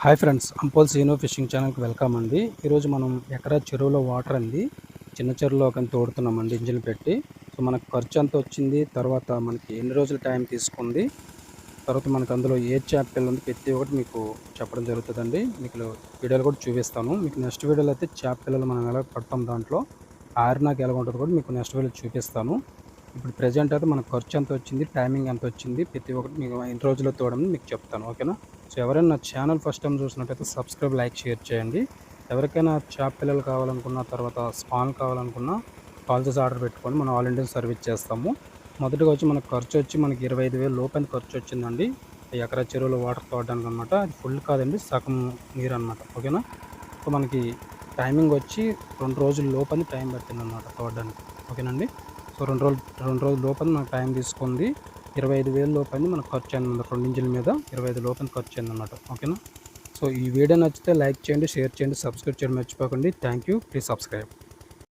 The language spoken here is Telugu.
హాయ్ ఫ్రెండ్స్, అంపోల్ సీనో ఫిషింగ్ ఛానల్కి వెల్కమ్ అండి. ఈరోజు మనం ఎకరా చెరువులో వాటర్ అండి చిన్న చెరువులో కానీ తోడుతున్నామండి ఇంజిన్ పెట్టి. సో మనకు ఖర్చు ఎంత వచ్చింది, తర్వాత మనకి ఎన్ని రోజులు టైం తీసుకుంది, తర్వాత మనకు అందులో ఏ చేప పిల్ల ఉంది, ప్రతి ఒక్కటి మీకు చెప్పడం జరుగుతుందండి. మీకు వీడియోలు కూడా చూపిస్తాను. మీకు నెక్స్ట్ వీడియోలో అయితే చేప పిల్లలు మనం ఎలా పడతాం, దాంట్లో ఆరినాక ఎలా ఉంటుందో కూడా మీకు నెక్స్ట్ వీడియో చూపిస్తాను. ఇప్పుడు ప్రజెంట్ అయితే మనకు ఖర్చు ఎంత వచ్చింది, టైమింగ్ ఎంత వచ్చింది, ప్రతి ఒక్కటి మీకు ఎన్ని రోజుల్లో తోడని మీకు చెప్తాను. ఓకేనా? సో ఎవరైనా నా ఛానల్ ఫస్ట్ టైం చూసినట్టయితే సబ్స్క్రైబ్, లైక్, షేర్ చేయండి. ఎవరికైనా చేప పిల్లలు కావాలనుకున్న, తర్వాత స్పాన్ కావాలనుకున్న కాల్ చేసి ఆర్డర్ పెట్టుకొని మనం ఆల్ ఇండియన్ సర్వీస్ చేస్తాము. మొదటిగా వచ్చి మనకు ఖర్చు వచ్చి మనకి 25,000 లోపల ఖర్చు వచ్చిందండి ఎకరా చెరువులో వాటర్ తోడడానికి అనమాట. అది ఫుల్ కాదండి, సగం నీరు అనమాట. ఓకేనా? సో మనకి టైమింగ్ వచ్చి 2 రోజుల లోపల టైం పట్టింది అనమాట తోడడానికి. ఓకేనండి? సో 2 రోజుల లోపల మనకు టైం తీసుకుంది. 25,000 లోపల మనకు ఖర్చు అయిందన్నమాట. 2 ఇంజిన్ల మీద 25 లోపల ఖర్చు అయిందన్నమాట. ఓకేనా? సో ఈ వీడియో నచ్చితే లైక్ చేయండి, షేర్ చేయండి, సబ్స్క్రైబ్ చేయడం మర్చిపోకండి. Thank you. Please subscribe.